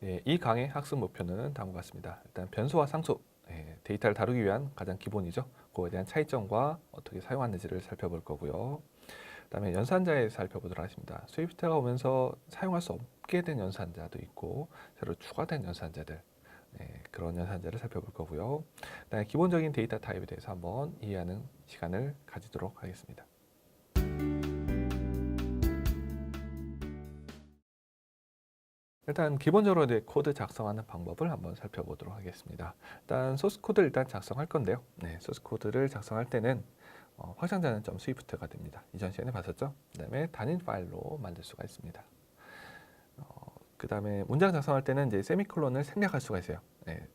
네, 이 강의 학습 목표는 다음과 같습니다. 일단 변수와 상수, 데이터를 다루기 위한 가장 기본이죠. 그거에 대한 차이점과 어떻게 사용하는지를 살펴볼 거고요. 그다음에 연산자에 살펴보도록 하겠습니다. 스위프트가 오면서 사용할 수 없게 된 연산자도 있고 새로 추가된 연산자들, 그런 연산자를 살펴볼 거고요. 그다음에 기본적인 데이터 타입에 대해서 한번 이해하는 시간을 가지도록 하겠습니다. 일단 기본적으로 코드 작성하는 방법을 한번 살펴보도록 하겠습니다. 일단 소스 코드를 일단 작성할 건데요. 소스 코드를 작성할 때는 확장자는 .swift가 됩니다. 이전 시간에 봤었죠? 그 다음에 단일 파일로 만들 수가 있습니다. 그 다음에 문장 작성할 때는 이제 세미콜론을 생략할 수가 있어요.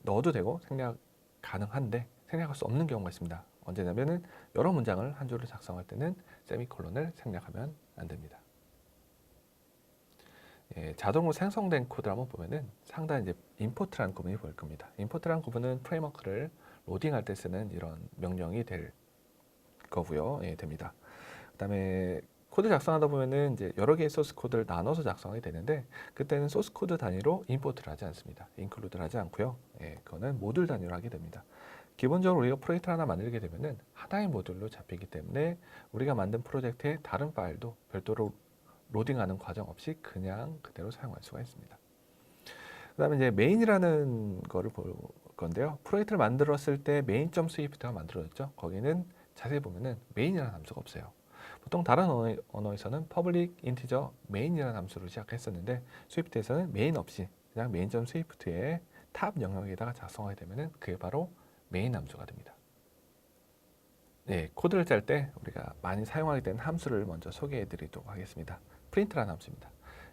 넣어도 되고 생략 가능한데 생략할 수 없는 경우가 있습니다. 언제냐면은 여러 문장을 한 줄로 작성할 때는 세미콜론을 생략하면 안 됩니다. 자동으로 생성된 코드를 한번 보면은 상단에 이제 임포트라는 구문이 보일 겁니다. 임포트라는 구문은 프레임워크를 로딩할 때 쓰는 이런 명령이 될 거고요. 됩니다. 그다음에 코드 작성하다 보면은 이제 여러 개의 소스 코드를 나눠서 작성이 되는데 그때는 소스 코드 단위로 임포트를 하지 않습니다. 인클루드를 하지 않고요. 그거는 모듈 단위로 하게 됩니다. 기본적으로 우리가 프로젝트를 하나 만들게 되면은 하나의 모듈로 잡히기 때문에 우리가 만든 프로젝트의 다른 파일도 별도로 로딩하는 과정 없이 그냥 그대로 사용할 수가 있습니다. 그 다음에 이제 메인이라는 거를 볼 건데요. 프로젝트를 만들었을 때 main.swift가 만들어졌죠. 거기는 자세히 보면은 메인이라는 함수가 없어요. 보통 다른 언어에서는 public integer main이라는 함수로 시작했었는데 스위프트에서는 main 없이 그냥 main.swift의 탑 영역에다가 작성하게 되면은 그게 바로 메인 함수가 됩니다. 코드를 짤 때 우리가 많이 사용하게 되는 함수를 먼저 소개해 드리도록 하겠습니다. 프린트라는 함수입니다.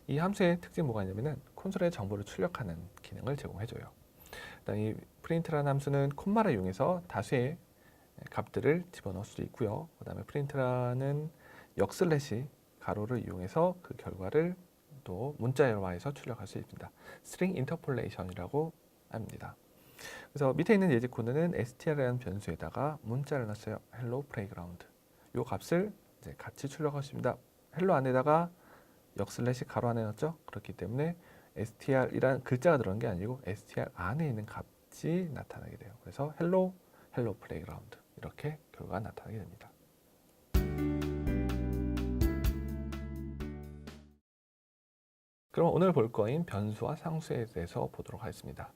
이 함수의 특징이 뭐가 있냐면은 콘솔에 정보를 출력하는 기능을 제공해줘요. 일단 이 프린트라는 함수는 콤마를 이용해서 다수의 값들을 집어넣을 수도 있고요. 그 다음에 프린트라는 역슬래시 가로를 이용해서 그 결과를 또 문자열화해서 출력할 수 있습니다. 스트링 인터폴레이션이라고 합니다. 그래서 밑에 있는 예제 코드는 str이라는 변수에다가 문자를 넣었어요. hello playground. 이 값을 이제 같이 출력하십니다. hello 안에다가 역슬래시 가로 안에 넣었죠. 그렇기 때문에 str이라는 글자가 들어간 게 아니고 str 안에 있는 값이 나타나게 돼요. 그래서 hello playground 이렇게 결과가 나타나게 됩니다. 그럼 오늘 볼 거인 변수와 상수에 대해서 보도록 하겠습니다.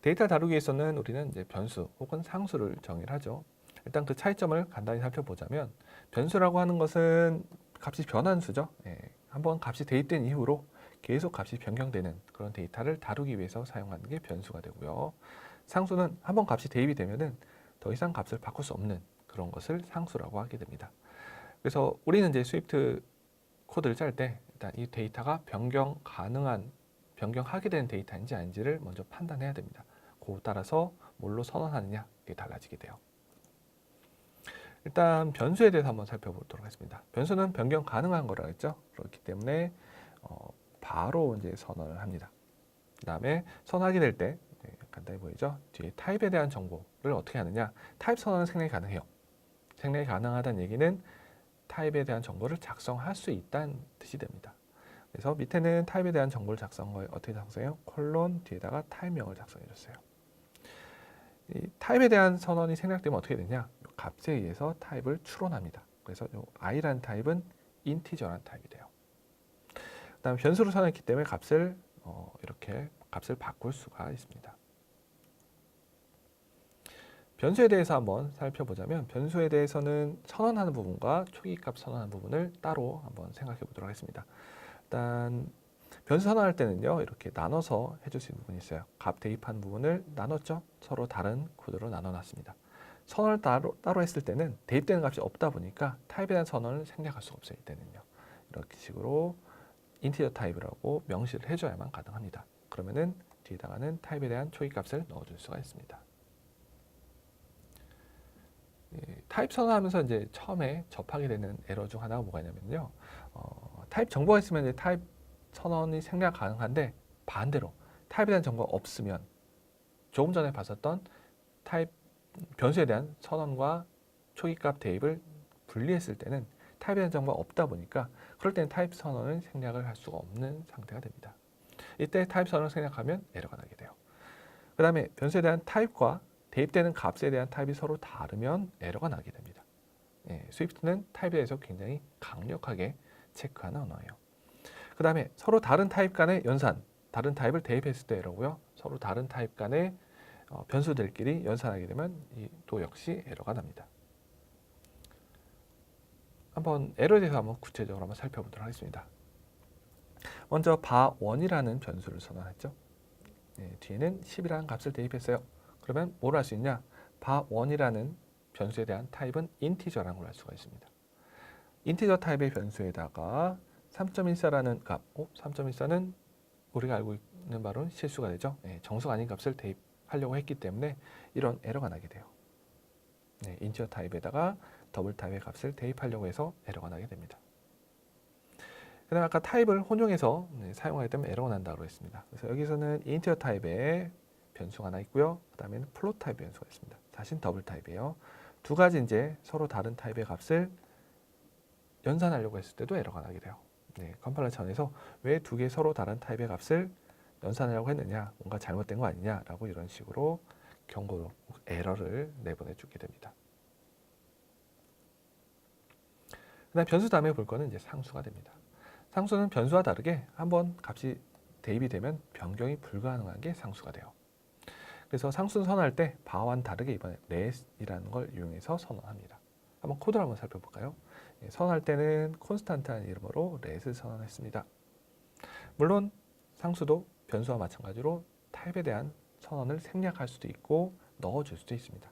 데이터 다루기 위해서는 우리는 이제 변수 혹은 상수를 정의를 하죠. 일단 그 차이점을 간단히 살펴보자면 변수라고 하는 것은 값이 변하는 수죠. 한번 값이 대입된 이후로 계속 값이 변경되는 그런 데이터를 다루기 위해서 사용하는 게 변수가 되고요. 상수는 한번 값이 대입이 되면은 더 이상 값을 바꿀 수 없는 그런 것을 상수라고 하게 됩니다. 그래서 우리는 이제 스위프트 코드를 짤 때 일단 이 데이터가 변경하게 되는 데이터인지 아닌지를 먼저 판단해야 됩니다. 그에 따라서 뭘로 선언하느냐 이게 달라지게 돼요. 일단 변수에 대해서 한번 살펴보도록 하겠습니다. 변수는 변경 가능한 거라고 했죠. 그렇기 때문에 바로 이제 선언을 합니다. 그 다음에 선언하게 될 때 간단히 보이죠? 뒤에 타입에 대한 정보를 어떻게 하느냐? 타입 선언은 생략이 가능해요. 생략이 가능하다는 얘기는 타입에 대한 정보를 작성할 수 있다는 뜻이 됩니다. 그래서 밑에는 타입에 대한 정보를 작성한 거에 어떻게 작성해요? 콜론 뒤에다가 타입명을 작성해 줬어요. 이 타입에 대한 선언이 생략되면 어떻게 되냐? 값에 의해서 타입을 추론합니다. 그래서 이 i라는 타입은 인티저라는 타입이 돼요. 그 다음에 변수로 선언했기 때문에 값을 이렇게 값을 바꿀 수가 있습니다. 변수에 대해서 한번 살펴보자면 변수에 대해서는 선언하는 부분과 초기값 선언하는 부분을 따로 한번 생각해 보도록 하겠습니다. 일단 변수 선언할 때는요 이렇게 나눠서 해줄 수 있는 부분이 있어요. 값 대입한 부분을 나눴죠. 서로 다른 코드로 나눠놨습니다. 선언을 따로 했을 때는 대입되는 값이 없다 보니까 타입에 대한 선언을 생략할 수가 없어요. 이때는요 이렇게 식으로 인티저 타입이라고 명시를 해줘야만 가능합니다. 그러면은 뒤에다가는 타입에 대한 초기값을 넣어줄 수가 있습니다. 타입 선언하면서 이제 처음에 접하게 되는 에러 중 하나가 뭐가 있냐면요. 타입 정보가 있으면 이제 타입 선언이 생략 가능한데 반대로 타입에 대한 정보가 없으면 조금 전에 봤었던 타입 변수에 대한 선언과 초기값 대입을 분리했을 때는 타입에 대한 정보가 없다 보니까 그럴 때는 타입 선언을 생략을 할 수가 없는 상태가 됩니다. 이때 타입 선언을 생략하면 에러가 나게 돼요. 그 다음에 변수에 대한 타입과 대입되는 값에 대한 타입이 서로 다르면 에러가 나게 됩니다. 스위프트는 타입에 대해서 굉장히 강력하게 체크하는 언어예요. 그 다음에 서로 다른 타입 간의 연산, 다른 타입을 대입했을 때 에러고요. 서로 다른 타입 간의 변수들끼리 연산하게 되면 또 역시 에러가 납니다. 한번 에러에 대해서 한번 구체적으로 한번 살펴보도록 하겠습니다. 먼저 바1이라는 변수를 선언했죠. 뒤에는 10이라는 값을 대입했어요. 그러면 뭘 할 수 있냐? 바1이라는 변수에 대한 타입은 인티저라는 걸 알 수가 있습니다. 인티저 타입의 변수에다가 3.14라는 값, 3.14는 우리가 알고 있는 바로는 실수가 되죠. 정수가 아닌 값을 대입하려고 했기 때문에 이런 에러가 나게 돼요. 인티저 타입에다가 더블 타입의 값을 대입하려고 해서 에러가 나게 됩니다. 그 다음에 아까 타입을 혼용해서 사용하기 때문에 에러가 난다고 했습니다. 그래서 여기서는 인티저 타입의 변수가 하나 있고요. 그 다음에는 플롯 타입 변수가 있습니다. 다시 더블 타입이에요. 두 가지 이제 서로 다른 타입의 값을 연산하려고 했을 때도 에러가 나게 돼요. 컴파일러 차원에서 왜 두 개 서로 다른 타입의 값을 연산하려고 했느냐, 뭔가 잘못된 거 아니냐라고 이런 식으로 경고로 에러를 내보내주게 됩니다. 그다음 변수 다음에 볼 거는 이제 상수가 됩니다. 상수는 변수와 다르게 한번 값이 대입이 되면 변경이 불가능한 게 상수가 돼요. 그래서 상수는 선언할 때 바와는 다르게 이번에 let이라는 걸 이용해서 선언합니다. 한번 코드를 한번 살펴볼까요? 선언할 때는 콘스탄트라는 이름으로 let을 선언했습니다. 물론 상수도 변수와 마찬가지로 타입에 대한 선언을 생략할 수도 있고 넣어줄 수도 있습니다.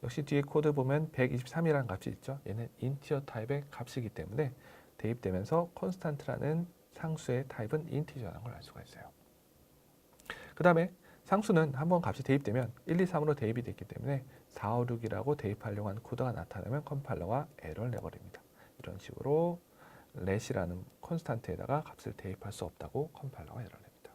역시 뒤에 코드 보면 123이라는 값이 있죠. 얘는 인티저 타입의 값이기 때문에 대입되면서 콘스탄트라는 상수의 타입은 인티저라는 걸 알 수가 있어요. 그 다음에 상수는 한번 값이 대입되면 1, 2, 3으로 대입이 됐기 때문에 4, 5, 6이라고 대입하려고 하는 코드가 나타나면 컴파일러가 에러를 내버립니다. 이런 식으로 let이라는 콘스탄트에다가 값을 대입할 수 없다고 컴파일러가 에러를 냅니다.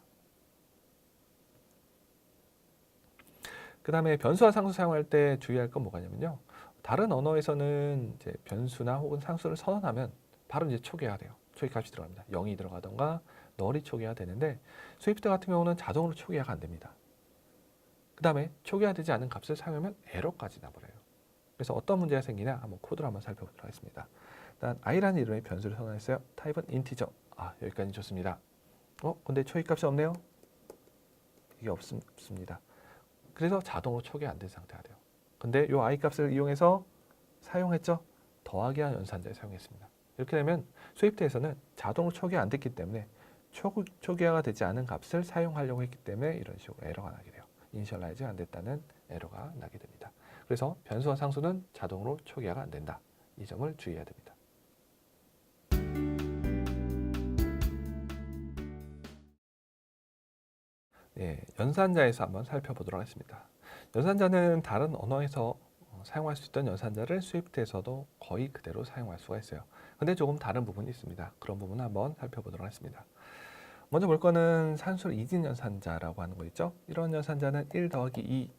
그 다음에 변수와 상수 사용할 때 주의할 건 뭐가냐면요. 다른 언어에서는 이제 변수나 혹은 상수를 선언하면 바로 이제 초기화가 돼요. 초기 값이 들어갑니다. 0이 들어가던가 널이 초기화 되는데 스위프트 같은 경우는 자동으로 초기화가 안 됩니다. 그 다음에 초기화되지 않은 값을 사용하면 에러까지 나버려요. 그래서 어떤 문제가 생기냐 한번 코드를 한번 살펴보도록 하겠습니다. 일단 i라는 이름의 변수를 선언했어요. 타입은 인티저. 여기까지 좋습니다. 근데 초기 값이 없네요. 이게 없습니다. 그래서 자동으로 초기화 안 된 상태가 돼요. 근데 이 i 값을 이용해서 사용했죠. 더하기한 연산자를 사용했습니다. 이렇게 되면 스위프트에서는 자동으로 초기화 안 됐기 때문에 초기화가 되지 않은 값을 사용하려고 했기 때문에 이런 식으로 에러가 나게 돼요. 이니셜라이즈 안 됐다는 에러가 나게 됩니다. 그래서 변수와 상수는 자동으로 초기화가 안 된다. 이 점을 주의해야 됩니다. 연산자에서 한번 살펴보도록 하겠습니다. 연산자는 다른 언어에서 사용할 수 있던 연산자를 스위프트에서도 거의 그대로 사용할 수가 있어요. 근데 조금 다른 부분이 있습니다. 그런 부분 한번 살펴보도록 하겠습니다. 먼저 볼 거는 산술 이진 연산자라고 하는 거 있죠. 이런 연산자는 1 더하기 2,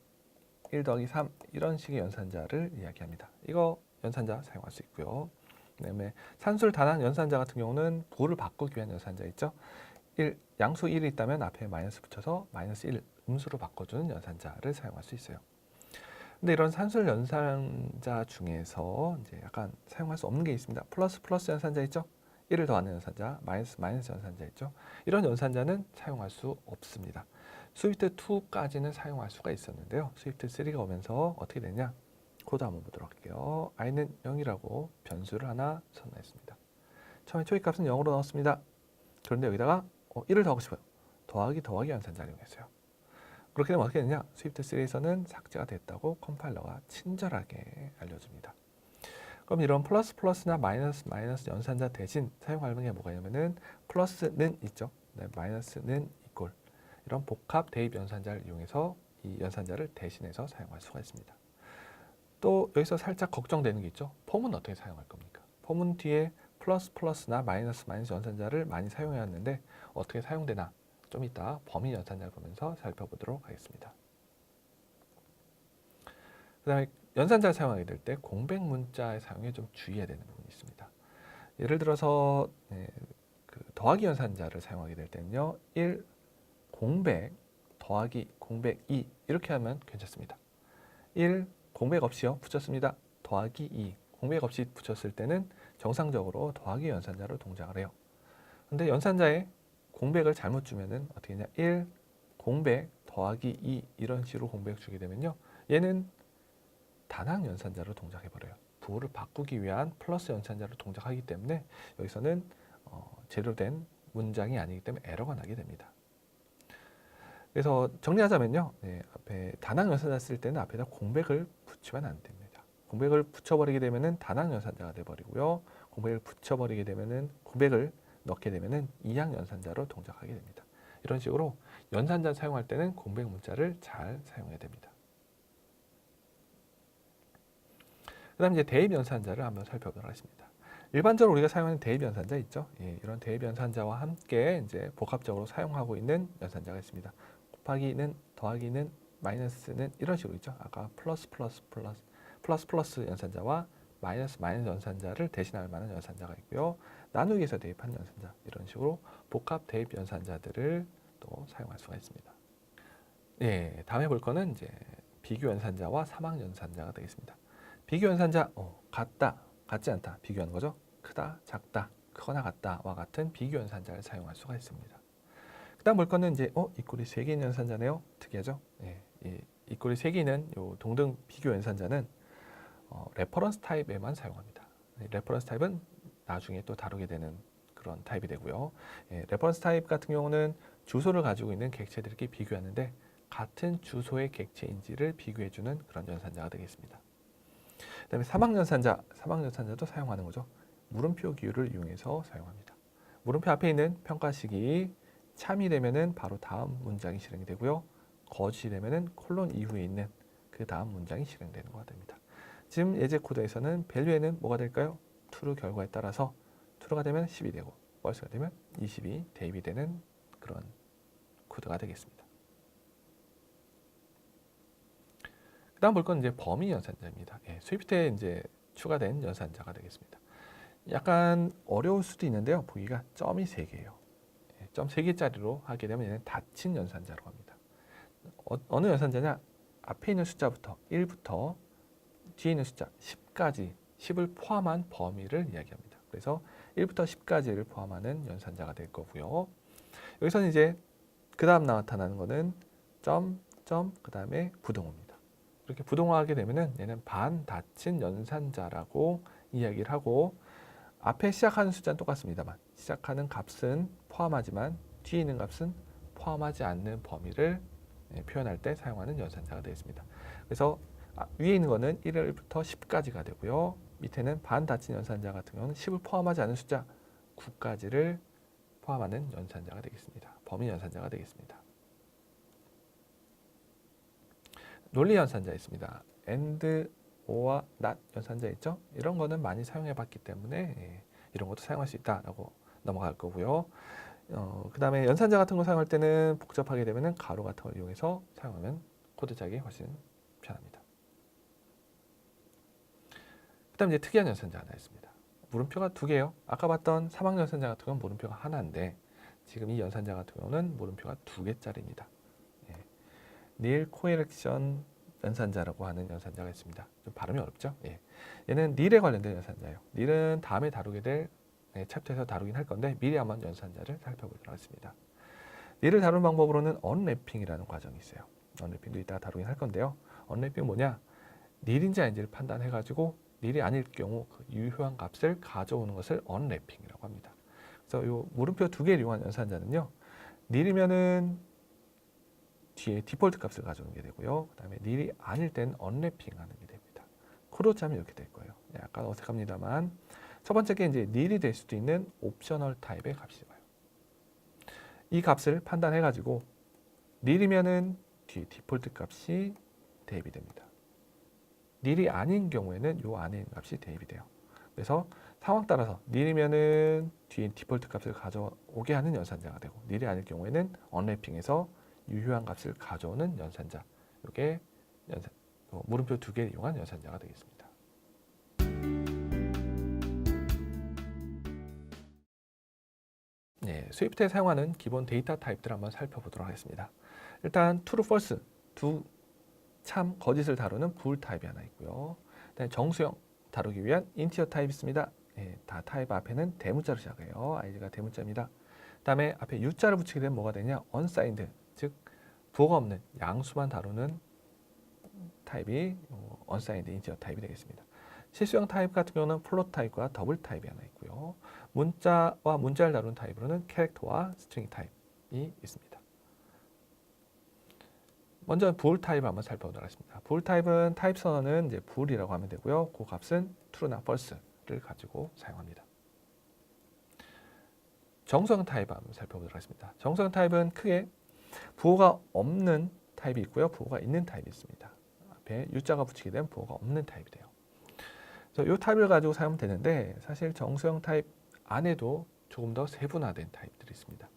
1 더하기 3 이런 식의 연산자를 이야기합니다. 이거 연산자 사용할 수 있고요. 그다음에 산술 단한 연산자 같은 경우는 부호를 바꾸기 위한 연산자 있죠. 양수 1이 있다면 앞에 마이너스 붙여서 마이너스 1 음수로 바꿔주는 연산자를 사용할 수 있어요. 근데 이런 산술 연산자 중에서 이제 약간 사용할 수 없는 게 있습니다. 플러스 연산자 있죠? 1을 더하는 연산자, 마이너스 연산자 있죠? 이런 연산자는 사용할 수 없습니다. 스위프트 2까지는 사용할 수가 있었는데요. 스위프트 3가 오면서 어떻게 되냐? 코드 한번 보도록 할게요. i는 0이라고 변수를 하나 선언했습니다. 처음에 초기 값은 0으로 넣었습니다. 그런데 여기다가 1을 더하고 싶어요. 더하기 연산자를 이용했어요. 그렇게 되면 어떻게 되냐? 스위프트 3에서는 삭제가 됐다고 컴파일러가 친절하게 알려줍니다. 그럼 이런 플러스나 마이너스 연산자 대신 사용하는 게 뭐가 있냐면은 플러스는 있죠. 네, 마이너스는 이꼴. 이런 복합 대입 연산자를 이용해서 이 연산자를 대신해서 사용할 수가 있습니다. 또 여기서 살짝 걱정되는 게 있죠. 폼은 어떻게 사용할 겁니까? 폼은 뒤에 플러스나 마이너스 연산자를 많이 사용해왔는데 어떻게 사용되나 좀 이따 범위 연산자를 보면서 살펴보도록 하겠습니다. 그 다음에 연산자를 사용하게 될 때 공백 문자의 사용에 좀 주의해야 되는 부분이 있습니다. 예를 들어서 그 더하기 연산자를 사용하게 될 때는요. 1 공백 더하기 공백 2 이렇게 하면 괜찮습니다. 1 공백 없이요 붙였습니다. 더하기 2 공백 없이 붙였을 때는 정상적으로 더하기 연산자로 동작을 해요. 근데 연산자에 공백을 잘못 주면은 어떻게 되냐, 1 공백 더하기 2 이런 식으로 공백 주게 되면요, 얘는 단항 연산자로 동작해 버려요. 부호를 바꾸기 위한 플러스 연산자로 동작하기 때문에 여기서는 제대로 된 문장이 아니기 때문에 에러가 나게 됩니다. 그래서 정리하자면요, 앞에 단항 연산자 쓸 때는 앞에다 공백을 붙이면 안 됩니다. 공백을 붙여버리게 되면은 단항 연산자가 돼버리고요, 공백을 붙여버리게 되면은 공백을 넣게 되면은 이항 연산자로 동작하게 됩니다. 이런 식으로 연산자 사용할 때는 공백 문자를 잘 사용해야 됩니다. 그 다음 이제 대입 연산자를 한번 살펴보도록 하겠습니다. 일반적으로 우리가 사용하는 대입 연산자 있죠? 이런 대입 연산자와 함께 이제 복합적으로 사용하고 있는 연산자가 있습니다. 곱하기는, 더하기는, 마이너스는 이런 식으로 있죠. 아까 플러스 연산자와 마이너스 연산자를 대신할 만한 연산자가 있고요. 나누기에서 대입한 연산자, 이런 식으로 복합 대입 연산자들을 또 사용할 수가 있습니다. 다음에 볼 거는 이제 비교 연산자와 사망 연산자가 되겠습니다. 비교 연산자, 같다, 같지 않다 비교하는 거죠. 크다, 작다, 크거나 같다와 같은 비교 연산자를 사용할 수가 있습니다. 그다음 볼 거는 이제 이 꼴이 3개 있는 연산자네요. 특이하죠? 이 꼴이 3개 있는 요 동등 비교 연산자는 레퍼런스 타입에만 사용합니다. 레퍼런스 타입은 나중에 또 다루게 되는 그런 타입이 되고요. 레퍼런스 타입 같은 경우는 주소를 가지고 있는 객체들끼리 비교하는데 같은 주소의 객체인지를 비교해주는 그런 연산자가 되겠습니다. 그 다음에 사망 연산자도 사용하는 거죠. 물음표 기호를 이용해서 사용합니다. 물음표 앞에 있는 평가식이 참이 되면은 바로 다음 문장이 실행이 되고요. 거짓이 되면은 콜론 이후에 있는 그 다음 문장이 실행되는 것가 됩니다. 지금 예제 코드에서는 밸류에는 뭐가 될까요? true 결과에 따라서 true가 되면 10이 되고 false가 되면 20이 대입이 되는 그런 코드가 되겠습니다. 그 다음 볼 건 이제 범위 연산자입니다. 스위프트에 이제 추가된 연산자가 되겠습니다. 약간 어려울 수도 있는데요. 보기가 점이 3개예요. 점 3개짜리로 하게 되면 얘는 닫힌 연산자로 합니다. 어느 연산자냐? 앞에 있는 숫자부터 1부터 뒤에 있는 숫자 10까지 10을 포함한 범위를 이야기합니다. 그래서 1부터 10까지를 포함하는 연산자가 될 거고요. 여기서는 이제 그 다음 나타나는 거는 점, 그 다음에 부등호입니다. 이렇게 부등호하게 되면은 얘는 반닫힌 연산자라고 이야기를 하고, 앞에 시작하는 숫자는 똑같습니다만 시작하는 값은 포함하지만 뒤에 있는 값은 포함하지 않는 범위를 표현할 때 사용하는 연산자가 되겠습니다. 그래서 위에 있는 거는 1부터 10까지가 되고요. 밑에는 반닫힌 연산자 같은 경우는 10을 포함하지 않은 숫자 9까지를 포함하는 연산자가 되겠습니다. 범위 연산자가 되겠습니다. 논리 연산자 있습니다. and, or와 not 연산자 있죠? 이런 거는 많이 사용해 봤기 때문에 이런 것도 사용할 수 있다라고 넘어갈 거고요. 그 다음에 연산자 같은 거 사용할 때는 복잡하게 되면 가로 같은 걸 이용해서 사용하면 코드 짜기 훨씬 편합니다. 그 다음 이제 특이한 연산자 하나 있습니다. 물음표가 2개예요. 아까 봤던 사망 연산자 같은 건 물음표가 하나인데 지금 이 연산자 같은 경우는 물음표가 2개짜리입니다. 닐 코에렉션 연산자라고 하는 연산자가 있습니다. 좀 발음이 어렵죠? 얘는 닐에 관련된 연산자예요. 닐은 다음에 다루게 될 챕터에서 다루긴 할 건데 미리 한번 연산자를 살펴보도록 하겠습니다. 닐을 다루는 방법으로는 언래핑이라는 과정이 있어요. 언래핑도 이따가 다루긴 할 건데요. 언래핑은 뭐냐? 닐인지 아닌지를 판단해가지고 닐이 아닐 경우 그 유효한 값을 가져오는 것을 언래핑이라고 합니다. 그래서 이 물음표 2개를 이용한 연산자는요, 닐이면은 뒤에 디폴트 값을 가져오는 게 되고요. 그 다음에 닐이 아닐 땐 언래핑 하는 게 됩니다. 코드 짜면 이렇게 될 거예요. 약간 어색합니다만 첫 번째 게 이제 닐이 될 수도 있는 옵셔널 타입의 값이 와요. 이 값을 판단해 가지고 닐이면은 뒤에 디폴트 값이 대입이 됩니다. 닐이 아닌 경우에는 요 안에 있는 값이 대입이 돼요. 그래서 상황 따라서 닐이면은 뒤에 디폴트 값을 가져오게 하는 연산자가 되고, 닐이 아닐 경우에는 언래핑에서 유효한 값을 가져오는 연산자, 이게 물음표 2개를 이용한 연산자가 되겠습니다. 스위프트에 사용하는 기본 데이터 타입들을 한번 살펴보도록 하겠습니다. 일단 true, false 두 참, 거짓을 다루는 bool 타입이 하나 있고요. 그다음에 정수형 다루기 위한 integer 타입이 있습니다. 다 타입 앞에는 대문자로 시작해요. id가 대문자입니다. 그다음에 앞에 u자를 붙이게 되면 뭐가 되냐? unsigned, 즉 부호가 없는 양수만 다루는 타입이 unsigned integer 타입이 되겠습니다. 실수형 타입 같은 경우는 플롯 타입과 더블 타입이 하나 있고요. 문자와 문자를 다루는 타입으로는 캐릭터와 스트링 타입이 있습니다. 먼저 bool 타입을 한번 살펴보도록 하겠습니다. bool 타입은 타입 선언은 이제 bool이라고 하면 되고요. 그 값은 true나 false를 가지고 사용합니다. 정수형 타입 한번 살펴보도록 하겠습니다. 정수형 타입은 크게 부호가 없는 타입이 있고요. 부호가 있는 타입이 있습니다. 앞에 U자가 붙이게 되면 부호가 없는 타입이 돼요. 그래서 이 타입을 가지고 사용하면 되는데 사실 정수형 타입 안에도 조금 더 세분화된 타입들이 있습니다.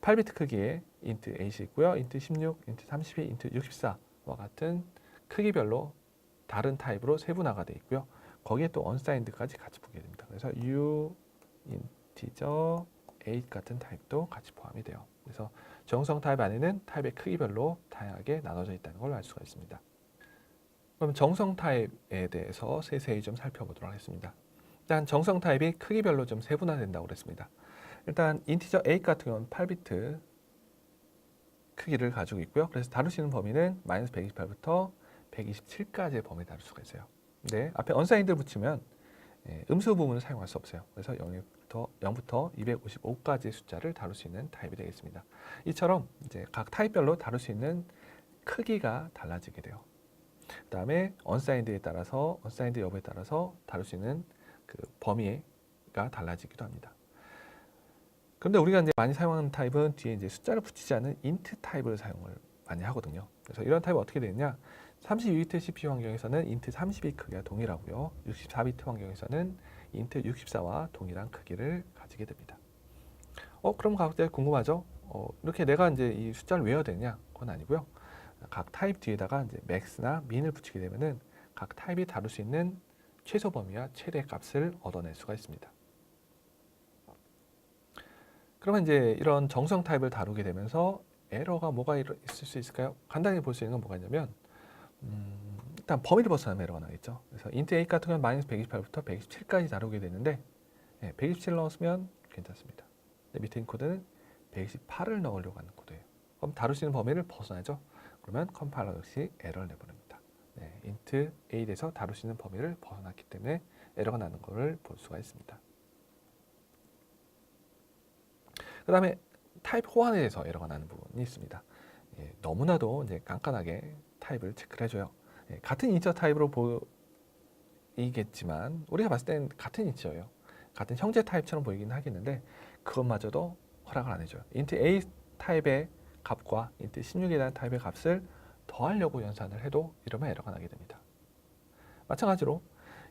8비트 크기의 int 8이 있고요. int 16, int 32, int 64와 같은 크기별로 다른 타입으로 세분화가 되어 있고요. 거기에 또 unsigned까지 같이 보게 됩니다. 그래서 u, integer, 8 같은 타입도 같이 포함이 돼요. 그래서 정수형 타입 안에는 타입의 크기별로 다양하게 나눠져 있다는 걸 알 수가 있습니다. 그럼 정수형 타입에 대해서 세세히 좀 살펴보도록 하겠습니다. 일단 정수형 타입이 크기별로 좀 세분화된다고 그랬습니다. 일단 인티저 8 같은 경우는 8비트 크기를 가지고 있고요. 그래서 다룰 수 있는 범위는 마이너스 128부터 127까지의 범위를 다룰 수가 있어요. 근데 앞에 unsigned를 붙이면 음수 부분을 사용할 수 없어요. 그래서 0부터 255까지의 숫자를 다룰 수 있는 타입이 되겠습니다. 이처럼 이제 각 타입별로 다룰 수 있는 크기가 달라지게 돼요. 그 다음에 unsigned에 따라서 unsigned 여부에 따라서 다룰 수 있는 그 범위가 달라지기도 합니다. 그런데 우리가 이제 많이 사용하는 타입은 뒤에 이제 숫자를 붙이지 않은 int 타입을 사용을 많이 하거든요. 그래서 이런 타입은 어떻게 되느냐? 32비트 CPU 환경에서는 int 32 크기가 동일하고요. 64비트 환경에서는 int 64와 동일한 크기를 가지게 됩니다. 그럼 각자 궁금하죠? 이렇게 내가 이제 이 숫자를 외워야 되냐? 그건 아니고요. 각 타입 뒤에다가 이제 max나 min을 붙이게 되면은 각 타입이 다룰 수 있는 최소 범위와 최대 값을 얻어낼 수가 있습니다. 그러면 이제 이런 정수형 타입을 다루게 되면서 에러가 뭐가 있을 수 있을까요? 간단히 볼 수 있는 건 뭐가 있냐면 일단 범위를 벗어나면 에러가 나겠죠. 그래서 int 8 같은 경우는 마이너스 128부터 127까지 다루게 되는데 127 넣었으면 괜찮습니다. 밑에 있는 코드는 128을 넣으려고 하는 코드예요. 그럼 다룰 수 있는 범위를 벗어나죠. 그러면 컴파일러 역시 에러를 내보냅니다. int 8에서 다룰 수 있는 범위를 벗어났기 때문에 에러가 나는 것을 볼 수가 있습니다. 그 다음에 타입 호환에 대해서 에러가 나는 부분이 있습니다. 너무나도 이제 깐깐하게 타입을 체크를 해줘요. 같은 인처 타입으로 보이겠지만 우리가 봤을 땐 같은 인처예요. 같은 형제 타입처럼 보이긴 하겠는데 그것마저도 허락을 안 해줘요. int a 타입의 값과 int 16에 대한 타입의 값을 더하려고 연산을 해도 이러면 에러가 나게 됩니다. 마찬가지로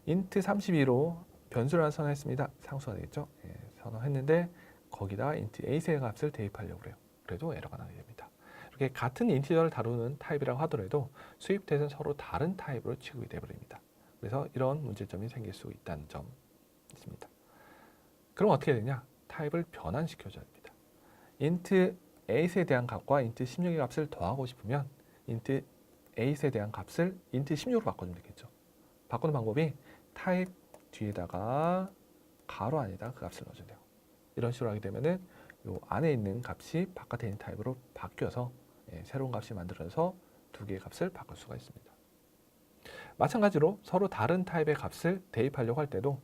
int 32로 변수를 하나 선언했습니다. 상수가 되겠죠. 선언했는데 거기다 int a의 값을 대입하려고 그래요. 그래도 에러가 나게 됩니다. 이렇게 같은 인티저를 다루는 타입이라고 하더라도 스위프트에서는 서로 다른 타입으로 취급이 되어버립니다. 그래서 이런 문제점이 생길 수 있다는 점 있습니다. 그럼 어떻게 되냐? 타입을 변환시켜줘야 됩니다. int a에 대한 값과 int 16의 값을 더하고 싶으면 int a에 대한 값을 int 16으로 바꿔주면 되겠죠. 바꾸는 방법이 타입 뒤에다가 가로 안에다가 그 값을 넣어줘야 돼요. 이런 식으로 하게 되면은 요 안에 있는 값이 바깥에 있는 타입으로 바뀌어서 새로운 값이 만들어져서 두 개의 값을 바꿀 수가 있습니다. 마찬가지로 서로 다른 타입의 값을 대입하려고 할 때도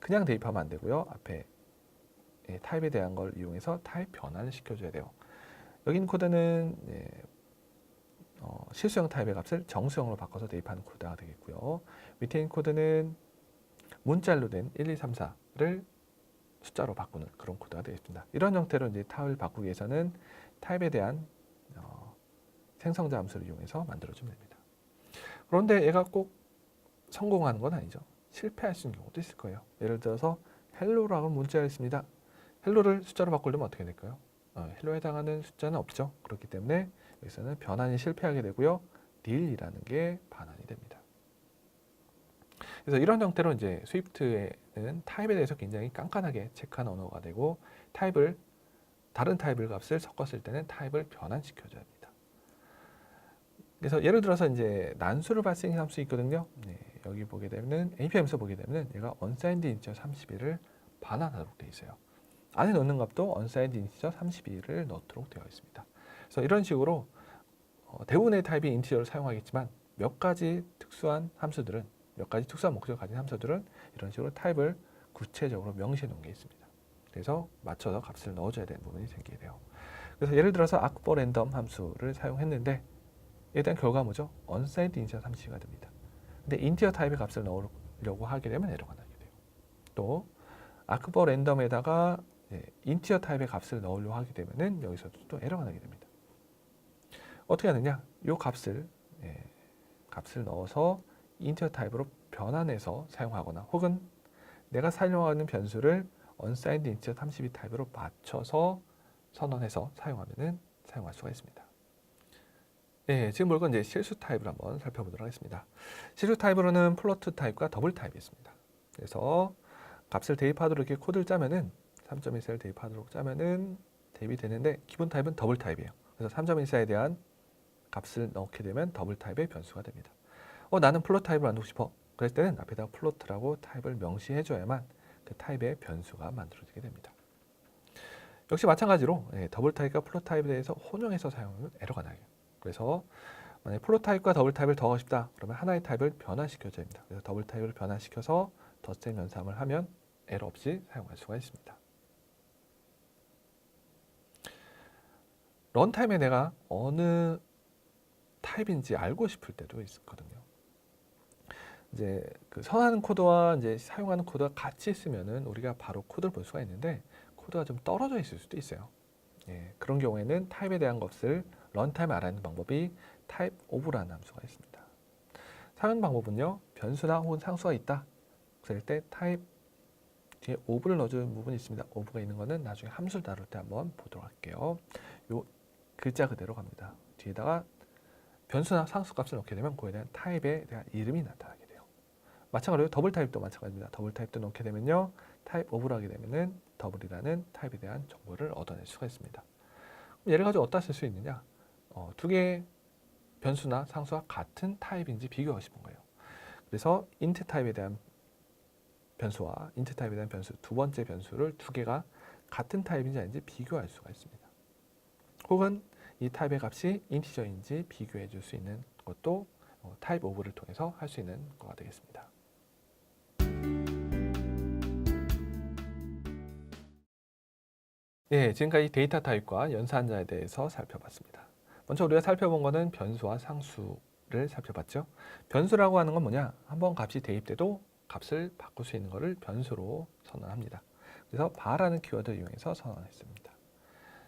그냥 대입하면 안 되고요. 앞에 타입에 대한 걸 이용해서 타입 변환을 시켜줘야 돼요. 여기 있는 코드는 실수형 타입의 값을 정수형으로 바꿔서 대입하는 코드가 되겠고요. 밑에 있는 코드는 문자로 된 1, 2, 3, 4를 숫자로 바꾸는 그런 코드가 되겠습니다. 이런 형태로 이제 타입을 바꾸기 위해서는 타입에 대한 생성자 함수를 이용해서 만들어주면 됩니다. 그런데 얘가 꼭 성공하는 건 아니죠. 실패할 수 있는 경우도 있을 거예요. 예를 들어서 헬로라고 문자가 있습니다. 헬로를 숫자로 바꾸려면 어떻게 될까요? 헬로에 해당하는 숫자는 없죠. 그렇기 때문에 여기서는 변환이 실패하게 되고요. nil이라는 게 반환이 됩니다. 그래서 이런 형태로 이제 스위프트에는 타입에 대해서 굉장히 깐깐하게 체크한 언어가 되고 타입을 다른 타입의 값을 섞었을 때는 타입을 변환시켜줘야 합니다. 그래서 예를 들어서 이제 난수를 발생한 함수 있거든요. 네, 여기 보게 되면은 APM에서 보게 되면은 얘가 unsigned integer 31을 반환하도록 되어 있어요. 안에 넣는 값도 unsigned integer 32를 넣도록 되어 있습니다. 그래서 이런 식으로 대부분의 타입이 인티저를 사용하겠지만 몇 가지 특수한 함수들은 몇 가지 특수한 목적을 가진 함수들은 이런 식으로 타입을 구체적으로 명시해 놓은 게 있습니다. 그래서 맞춰서 값을 넣어줘야 되는 부분이 생기게 돼요. 그래서 예를 들어서 argv_random 함수를 사용했는데 일단 결과가 뭐죠? unsigned integer 32가 됩니다. 근데 인티저 타입의 값을 넣으려고 하게 되면 에러가 나게 돼요. 또 argv_random에다가 인티저 타입의 값을 넣으려고 하게 되면은 여기서도 또 에러가 나게 됩니다. 어떻게 하느냐? 이 값을 넣어서 인티저 타입으로 변환해서 사용하거나 혹은 내가 사용하는 변수를 unsigned integer 32 타입으로 맞춰서 선언해서 사용할 수가 있습니다. 네, 지금 물건 이제 실수 타입을 한번 살펴보도록 하겠습니다. 실수 타입으로는 플로트 타입과 더블 타입이 있습니다. 그래서 값을 대입하도록 이렇게 코드를 짜면은 3.14를 대입하도록 짜면은 대입이 되는데 기본 타입은 더블 타입이에요. 그래서 3.14에 대한 값을 넣게 되면 더블 타입의 변수가 됩니다. 나는 플로트 타입을 만들고 싶어. 그럴 때는 앞에다가 플로트라고 타입을 명시해줘야만 그 타입의 변수가 만들어지게 됩니다. 역시 마찬가지로 더블 타입과 플로트 타입에 대해서 혼용해서 사용하면 에러가 나요. 그래서 만약에 플로트 타입과 더블 타입을 더하고 싶다. 그러면 하나의 타입을 변환시켜줘야 합니다. 그래서 더블 타입을 변환시켜서 덧셈 연산을 하면 에러 없이 사용할 수가 있습니다. 런타임에 내가 어느 타입인지 알고 싶을 때도 있거든요. 이제 그 선하는 코드와 이제 사용하는 코드가 같이 있으면은 우리가 바로 코드를 볼 수가 있는데 코드가 좀 떨어져 있을 수도 있어요. 그런 경우에는 타입에 대한 것을 런타임에 알아내는 방법이 타입 오브라는 함수가 있습니다. 사용 방법은요, 변수나 혹은 상수가 있다. 그럴 때 타입 뒤에 오브를 넣어주는 부분이 있습니다. 오브가 있는 거는 나중에 함수를 다룰 때 한번 보도록 할게요. 요 글자 그대로 갑니다. 뒤에다가 변수나 상수 값을 넣게 되면 그에 대한 타입에 대한 이름이 나타나게 돼요. 마찬가지로 더블 타입도 마찬가지입니다. 더블 타입도 넣게 되면요, 타입 오브를 하게 되면은 더블이라는 타입에 대한 정보를 얻어낼 수가 있습니다. 얘를 가지고 어디다 쓸 수 있느냐? 두 개의 변수나 상수가 같은 타입인지 비교하고 싶은 거예요. 그래서 int 타입에 대한 변수와 int 타입에 대한 변수, 두 번째 변수를 두 개가 같은 타입인지 아닌지 비교할 수가 있습니다. 혹은 이 타입의 값이 인티저인지 비교해 줄 수 있는 것도 타입 오브를 통해서 할 수 있는 거가 되겠습니다. 네, 지금까지 데이터 타입과 연산자에 대해서 살펴봤습니다. 먼저 우리가 살펴본 것은 변수와 상수를 살펴봤죠. 변수라고 하는 건 뭐냐? 한번 값이 대입돼도 값을 바꿀 수 있는 것을 변수로 선언합니다. 그래서 bar라는 키워드를 이용해서 선언했습니다.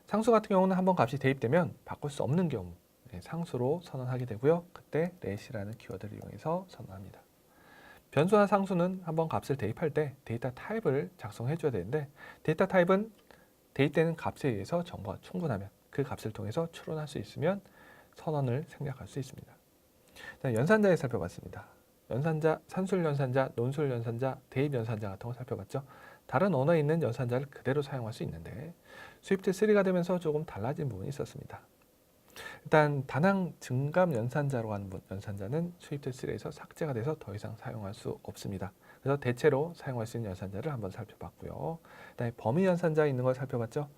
상수 같은 경우는 한번 값이 대입되면 바꿀 수 없는 경우 상수로 선언하게 되고요. 그때 let이라는 키워드를 이용해서 선언합니다. 변수나 상수는 한번 값을 대입할 때 데이터 타입을 작성해 줘야 되는데 데이터 타입은 대입되는 값에 의해서 정보가 충분하면 그 값을 통해서 추론할 수 있으면 선언을 생략할 수 있습니다. 연산자에 살펴봤습니다. 연산자, 산술 연산자, 논술 연산자, 대입 연산자 같은 거 살펴봤죠. 다른 언어에 있는 연산자를 그대로 사용할 수 있는데 스위프트 3가 되면서 조금 달라진 부분이 있었습니다. 일단 다낭 증감 연산자로 하는 연산자는 스위프트 3에서 삭제가 돼서 더 이상 사용할 수 없습니다. 그래서 대체로 사용할 수 있는 연산자를 한번 살펴봤고요. 그다음에 범위 연산자 있는 걸 살펴봤죠.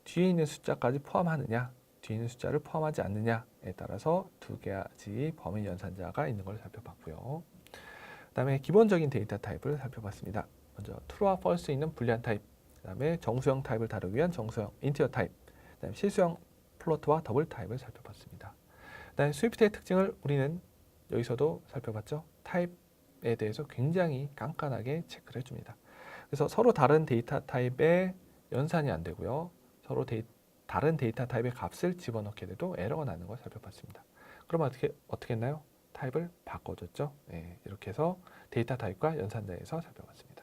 뒤에 있는 숫자까지 포함하느냐, 뒤에 있는 숫자를 포함하지 않느냐에 따라서 두 가지 범위 연산자가 있는 걸 살펴봤고요. 그다음에 기본적인 데이터 타입을 살펴봤습니다. 먼저 true와 false 있는 불리한 타입, 그다음에 정수형 타입을 다루기 위한 정수형 인티저 타입, 그다음에 실수형 플로트와 더블 타입을 살펴봤습니다. 그다음에 스위프트의 특징을 우리는 여기서도 살펴봤죠. 타입에 대해서 굉장히 깐깐하게 체크를 해줍니다. 그래서 서로 다른 데이터 타입의 연산이 안 되고요. 서로 다른 데이터 타입의 값을 집어넣게 돼도 에러가 나는 걸 살펴봤습니다. 그러면 어떻게 했나요? 타입을 바꿔줬죠. 이렇게 해서 데이터 타입과 연산자에서 살펴봤습니다.